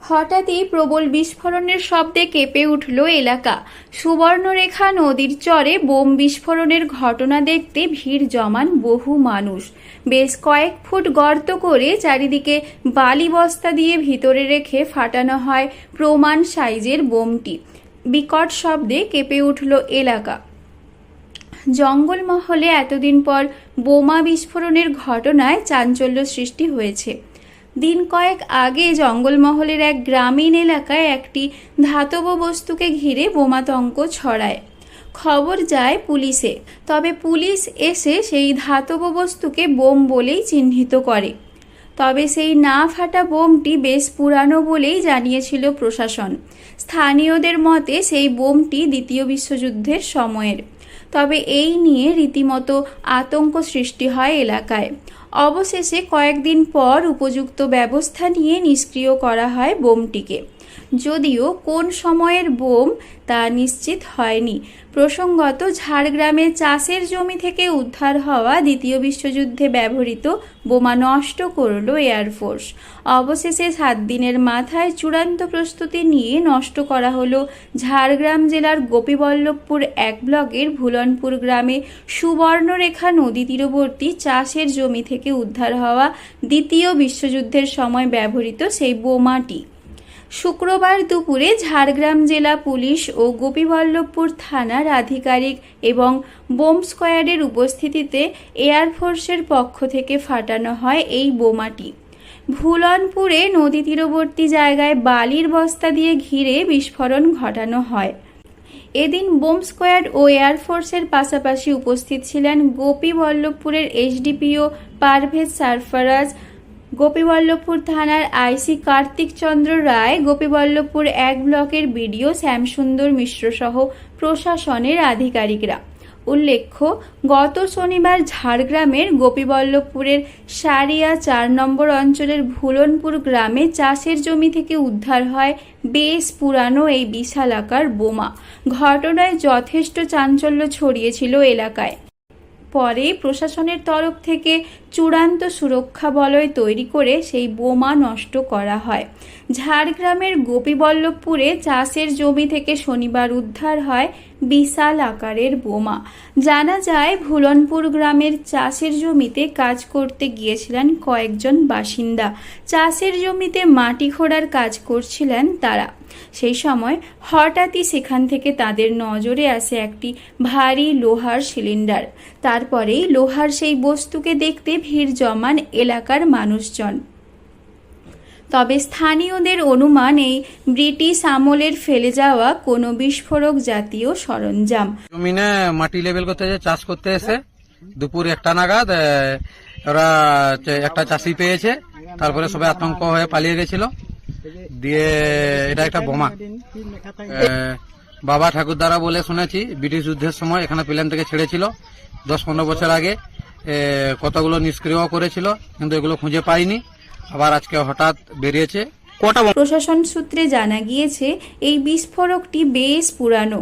হঠাৎই প্রবল বিস্ফোরণের শব্দে কেঁপে উঠল এলাকা। সুবর্ণরেখা নদীর চরে বোম বিস্ফোরণের ঘটনা দেখতে ভিড় জমান বহু মানুষ। বেশ কয়েক ফুট গর্ত করে চারিদিকে বালি বস্তা দিয়ে ভিতরে রেখে ফাটানো হয় প্রমাণ সাইজের বোমটি। বিকট শব্দে কেঁপে উঠল এলাকা। জঙ্গলমহলে এতদিন পর বোমা বিস্ফোরণের ঘটনায় চাঞ্চল্য সৃষ্টি হয়েছে। দিন কয়েক আগে জঙ্গলমহলের এক গ্রামীণ এলাকায় একটি ধাতব বস্তুকে ঘিরে বোমাতঙ্ক ছড়ায়। খবর যায় পুলিশে, তবে পুলিশ এসে সেই ধাতব বস্তুকে বোম বলেই চিহ্নিত করে। তবে সেই না ফাটা বোমটি বেশ পুরানো বলেই জানিয়েছিল প্রশাসন। স্থানীয়দের মতে সেই বোমটি দ্বিতীয় বিশ্বযুদ্ধের সময়ের। তবে এই নিয়ে রীতিমতো আতঙ্ক সৃষ্টি হয় এলাকায়। অবশেষে কয়েকদিন পর উপযুক্ত ব্যবস্থা নিয়ে নিষ্ক্রিয় করা হয় বোমটিকে, যদিও কোন সময়ের বোম তা নিশ্চিত হয়নি। প্রসঙ্গত, ঝাড়গ্রামে চাষের জমি থেকে উদ্ধার হওয়া দ্বিতীয় বিশ্বযুদ্ধে ব্যবহৃত বোমা নষ্ট করল এয়ারফোর্স। অবশেষে 7 দিনের মাথায় চূড়ান্ত প্রস্তুতি নিয়ে নষ্ট করা হলো ঝাড়গ্রাম জেলার গোপীবল্লভপুর 1 ব্লকের ভুলনপুর গ্রামে সুবর্ণরেখা নদী তীরবর্তী চাষের জমি থেকে উদ্ধার হওয়া দ্বিতীয় বিশ্বযুদ্ধের সময় ব্যবহৃত সেই বোমাটি। শুক্রবার দুপুরে ঝাড়গ্রাম জেলা পুলিশ ও গোপীবল্লভপুর থানার আধিকারিক এবং বোম স্কোয়াডের উপস্থিতিতে এয়ারফোর্সের পক্ষ থেকে ফাটানো হয় এই বোমাটি। ভুলনপুরে নদী তীরবর্তী জায়গায় বালির বস্তা দিয়ে ঘিরে বিস্ফোরণ ঘটানো হয়। এদিন বোম স্কোয়াড ও এয়ারফোর্সের পাশাপাশি উপস্থিত ছিলেন গোপীবল্লভপুরের এসডিপিও পারভেজ সারফারাজ, গোপীবল্লভপুর থানার আইসি কার্তিক চন্দ্র রায়, গোপীবল্লভপুর 1 ব্লকের বিডিও শ্যামসুন্দর মিশ্র সহ প্রশাসনের আধিকারিকরা। উল্লেখ্য, গত শনিবার ঝাড়গ্রামের গোপীবল্লভপুরের সারিয়া 4 নম্বর অঞ্চলের ভুলনপুর গ্রামে চাষের জমি থেকে উদ্ধার হয় বেশ পুরানো এই বিশালাকার বোমা। ঘটনায় যথেষ্ট চাঞ্চল্য ছড়িয়েছিল এলাকায়। পরে প্রশাসনের তরফ থেকে চূড়ান্ত সুরক্ষা বলয় তৈরি করে সেই বোমা নষ্ট করা হয়। ঝাড়গ্রামের গোপীবল্লভপুরে চাষের জমি থেকে শনিবার উদ্ধার হয় বিশাল আকারের বোমা। জানা যায়, ভুলনপুর গ্রামের চাষের জমিতে কাজ করতে গিয়েছিলেন কয়েকজন বাসিন্দা। চাষের জমিতে মাটি খোঁড়ার কাজ করছিলেন তারা। সেই সময় হঠাৎই সেখান থেকে তাদের নজরে আসে একটি ভারী লোহার সিলিন্ডার। তারপরেই লোহার সেই বস্তুকে দেখতে ভিড় জমান এলাকার মানুষজন। তবে স্থানীয়দের অনুমান এই ব্রিটিশ আমলের ফেলে যাওয়া কোনো বিস্ফোরক জাতীয় সরঞ্জাম। জমিনে মাটি লেবেল করতে চাষ করতে এসে দুপুর 1টা নাগাদ ওরা একটা চাষি পেয়েছে। তারপরে সবাই আতঙ্ক হয়ে পালিয়ে গেছিল। দিয়ে এটা একটা বোমা। বাবা ঠাকুরদারা বলে শুনেছি ব্রিটিশ যুদ্ধের সময় এখানে প্লেন থেকে ছেড়েছিল 10-15 বছর আগে। কতগুলো নিষ্ক্রিয় করেছিল, কিন্তু এগুলো খুঁজে পাইনি। আবার আজকে হঠাৎ বেরিয়েছে। প্রশাসন সূত্রে জানা গিয়েছে এই বিস্ফোরকটি বেশ পুরানো,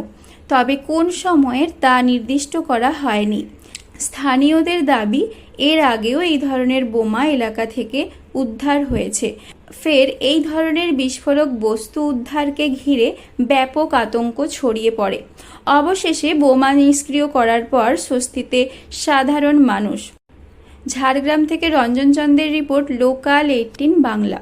তবে কোন সময়ের তা নির্দিষ্ট করা হয়নি। স্থানীয়দের দাবি, এর আগেও এই ধরনের বোমা এলাকা থেকে উদ্ধার হয়েছে। ফের এই ধরনের বিস্ফোরক বস্তু উদ্ধারকে ঘিরে ব্যাপক আতঙ্ক ছড়িয়ে পড়ে। অবশেষে বোমা নিষ্ক্রিয় করার পর স্বস্তিতে সাধারণ মানুষ। ঝাড়গ্রাম থেকে রঞ্জন চন্দ্রের রিপোর্ট, লোকাল 18 বাংলা।